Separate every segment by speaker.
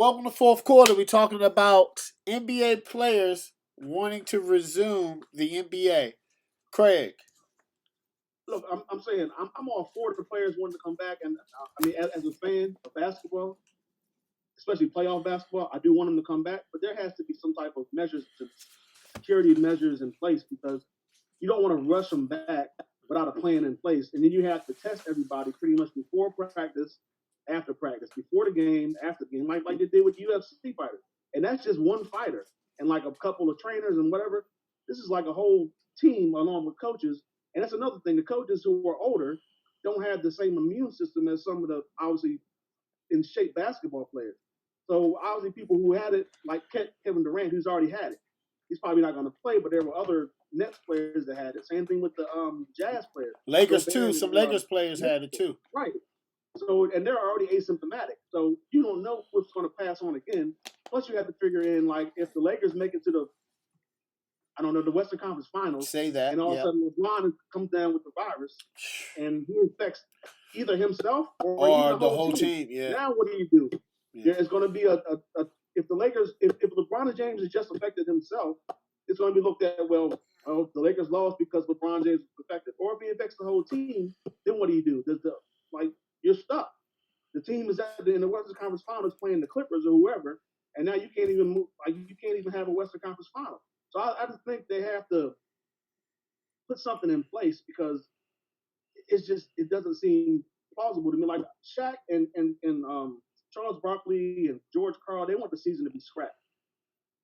Speaker 1: welcome to fourth quarter. We're talking about NBA players wanting to resume the NBA. Craig.
Speaker 2: Look, I'm saying I'm all for the players wanting to come back, and I mean, as a fan of basketball, especially playoff basketball, I do want them to come back, but there has to be some type of security measures in place because you don't want to rush them back without a plan in place, and then you have to test everybody pretty much before practice, after practice, before the game, after the game, like they did with UFC fighters, and that's just one fighter and like a couple of trainers and whatever. This is like a whole team along with coaches, and that's another thing. The coaches who are older don't have the same immune system as some of the obviously in shape basketball players. So obviously people who had it, like Kevin Durant, who's already had it, he's probably not going to play. But there were other Nets players that had it. Same thing with the Jazz players.
Speaker 1: Lakers too. Some Lakers players had it too.
Speaker 2: Right. So and they're already asymptomatic. So you don't know what's going to pass on again. Plus you have to figure in like if the Lakers make it to the Western Conference Finals.
Speaker 1: Say that.
Speaker 2: And all of a sudden LeBron comes down with the virus and he infects either himself or
Speaker 1: the whole team. Yeah.
Speaker 2: Now what do you do? Yeah. There's going to be if the Lakers if LeBron James is just affected himself, it's going to be looked at the Lakers lost because LeBron James was affected. Or if he infects the whole team, then what do you do? You're stuck. The team is in the Western Conference Finals playing the Clippers or whoever, and now you can't even move. You can't even have a Western Conference Final. So I just think they have to put something in place because it doesn't seem plausible to me. Like Shaq and Charles Barkley and George Karl, they want the season to be scrapped.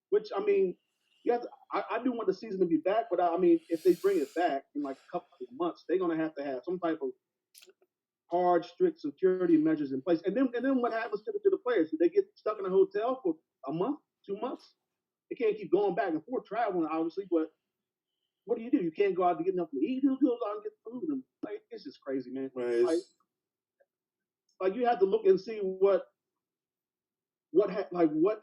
Speaker 2: Which I mean, I do want the season to be back, but I mean, if they bring it back in like a couple of months, they're gonna have to have some type of hard, strict security measures in place. And then what happens to the players? Do they get stuck in a hotel for a month, 2 months? They can't keep going back and forth traveling, obviously, but what do? You can't go out to get nothing to eat. Who goes out and get food? And it's just crazy, man.
Speaker 3: Right.
Speaker 2: Like you have to look and see what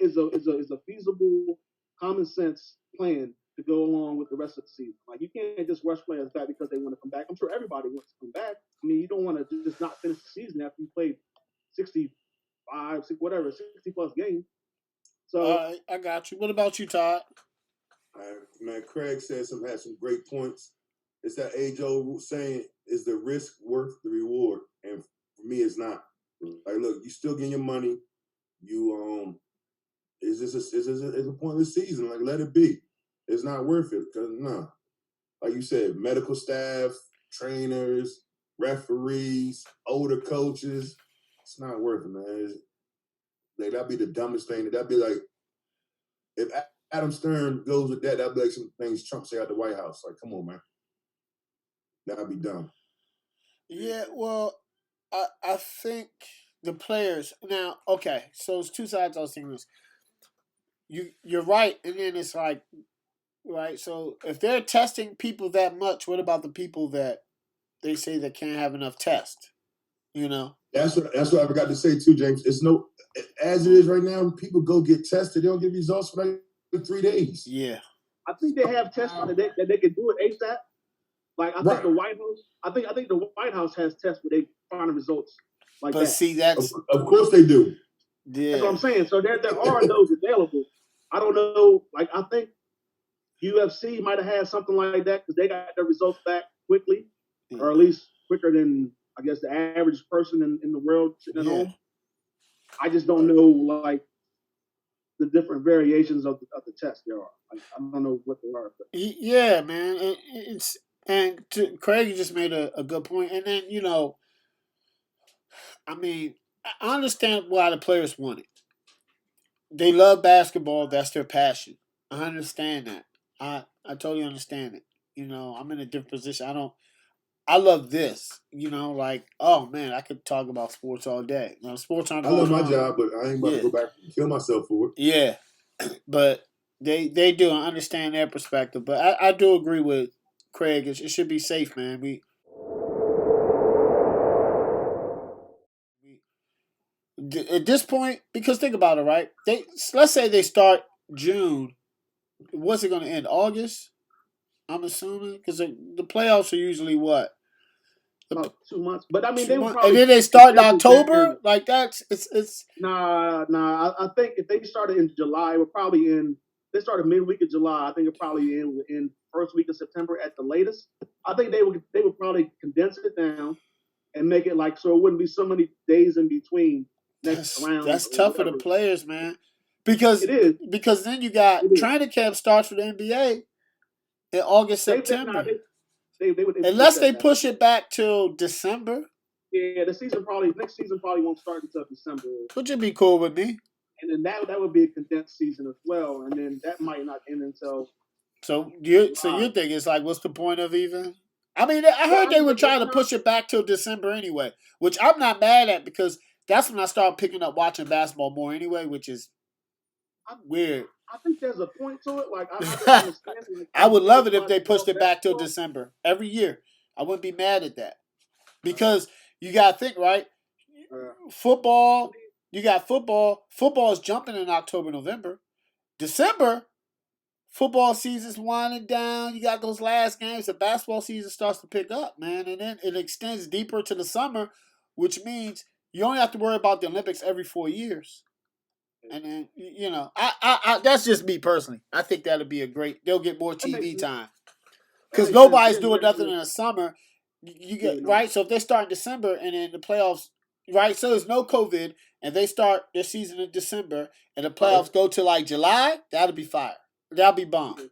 Speaker 2: is a feasible, common sense plan to go along with the rest of the season. Like you can't just rush players back because they want to come back. I'm sure everybody wants to come back. I mean, you don't want to just not finish the season after you played 60 plus games. So
Speaker 1: I got you. What about you, Todd?
Speaker 3: Man, Craig had some great points. It's that age-old saying, is the risk worth the reward? And for me, it's not. Like, look, you still getting your money. You it's a pointless season. Like, let it be. It's not worth it. Cause like you said, medical staff, trainers, referees, older coaches. It's not worth it, man. That'd be the dumbest thing. That'd be like if Adam Stern goes with that, that'd be like some things Trump say at the White House. Like, come on, man. That'd be dumb.
Speaker 1: Yeah, well, I think the players now. Okay, so it's two sides. I was thinking this. You're right, and then it's like, right. So if they're testing people that much, what about the people that they say that can't have enough tests? You know.
Speaker 3: That's what I forgot to say too, James. It's as it is right now. People go get tested. They don't get results for like 3 days.
Speaker 1: Yeah.
Speaker 2: I think they have tests that they can do it ASAP. Like I think the White House. I think the White House has tests where they find the results like that.
Speaker 1: But see, that's
Speaker 3: of course they do.
Speaker 1: Yeah.
Speaker 2: That's what I'm saying. So there are those available. I don't know. Like I think UFC might have had something like that because they got their results back quickly, or at least quicker than I guess the average person in the world sitting at home. I just don't know like the different variations of the test there are. I don't know what they are. But.
Speaker 1: Yeah, man. Craig just made a good point. And then, I mean, I understand why the players want it. They love basketball. That's their passion. I understand that. I totally understand it. I'm in a different position. I love this. Like, oh man, I could talk about sports all day. Sports aren't.
Speaker 3: I love my job, but I ain't about to go back and kill myself for it.
Speaker 1: Yeah, but they do. I understand their perspective, but I do agree with Craig. It should be safe, man. We at this point, because think about it, right? Let's say they start June. What's it going to end? August? I'm assuming because the playoffs are usually what,
Speaker 2: about 2 months. But I mean,
Speaker 1: 2
Speaker 2: they would
Speaker 1: months.
Speaker 2: probably
Speaker 1: And then they start in
Speaker 2: definitely
Speaker 1: October.
Speaker 2: January.
Speaker 1: Like that's it's.
Speaker 2: Nah. I think if they started in July, it would probably end. They started midweek of July. I think it probably in first week of September at the latest. I think they would probably condense it down and make it like so it wouldn't be so many days in between next round.
Speaker 1: That's
Speaker 2: or
Speaker 1: tough for the
Speaker 2: whatever.
Speaker 1: players, man. Because
Speaker 2: It is.
Speaker 1: then you got
Speaker 2: It is.
Speaker 1: training camp starts for the NBA in August, September.
Speaker 2: They would
Speaker 1: Unless they push it back till December,
Speaker 2: Yeah, next season probably won't start until December,
Speaker 1: which would be cool with me.
Speaker 2: and then that would be a condensed season as well, and then that might not end until.
Speaker 1: So you think it's like, what's the point of even? I mean, I heard they were trying to push it back till December anyway, which I'm not mad at because that's when I started picking up watching basketball more anyway, which is weird.
Speaker 2: I think there's a point to it. Like I understand. Like,
Speaker 1: I would love it if they pushed it back till December every year. I wouldn't be mad at that because you got to think, right? Football, you got football. Football is jumping in October, November. December, football season's winding down. You got those last games. The basketball season starts to pick up, man. And then it extends deeper to the summer, which means you only have to worry about the Olympics every 4 years. And then, you know, I that's just me personally. I think that'll be they'll get more TV time. Because nobody's doing nothing in the summer. You get, right? So if they start in December and then the playoffs, right? So there's no COVID and they start their season in December and the playoffs go to like July, that'll be fire. That'll be bomb.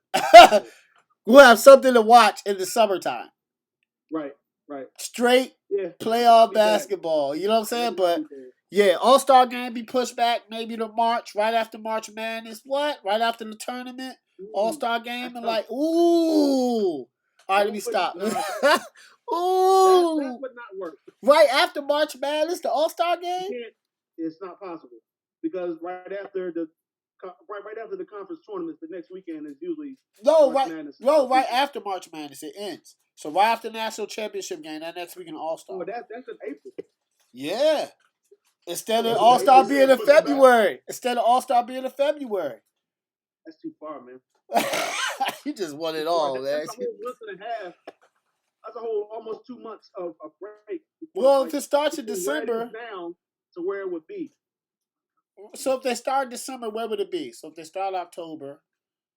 Speaker 1: We'll have something to watch in the summertime.
Speaker 2: Right.
Speaker 1: Straight playoff basketball. You know what I'm saying? But yeah, All-Star game be pushed back maybe to March, right after March Madness. What? Right after the tournament? All-Star game and like, ooh. All right, let me stop. Ooh.
Speaker 2: That would not work.
Speaker 1: Right after March Madness, the All-Star game?
Speaker 2: It's not possible because right after the conference tournaments, the next weekend is usually
Speaker 1: right after March Madness it ends. So right after the national championship game, that next weekend All-Star.
Speaker 2: Oh, that's in April.
Speaker 1: Yeah. Instead of All-Star being in February. That's
Speaker 2: too far, man.
Speaker 1: You just want it all, man.
Speaker 2: That's a whole month and a half. That's a whole almost 2 months of break.
Speaker 1: Well, if it starts in December,
Speaker 2: down to where it would be.
Speaker 1: So if they start December, where would it be? So if they start October,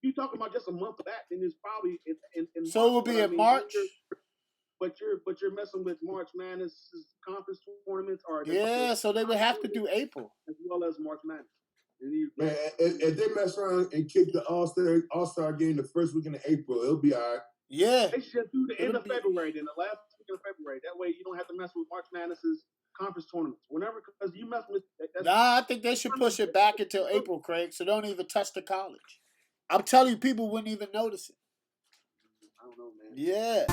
Speaker 2: you talking about just a month of that, then it's probably in
Speaker 1: so March, it will be in March.
Speaker 2: But you're messing with March Madness conference tournaments,
Speaker 1: so they would have to do April
Speaker 2: as well as March Madness.
Speaker 3: Man, if they mess around and kick the All-Star game the first weekend of April, it'll be all right.
Speaker 1: Yeah.
Speaker 2: They should do the end of February, then the last week of February. That way you don't have to mess with March Madness's conference tournaments. Whenever, because you mess with
Speaker 1: I think they should push it back until April, Craig, so don't even touch the college. I'm telling you, people wouldn't even notice it.
Speaker 2: I don't know, man.
Speaker 1: Yeah.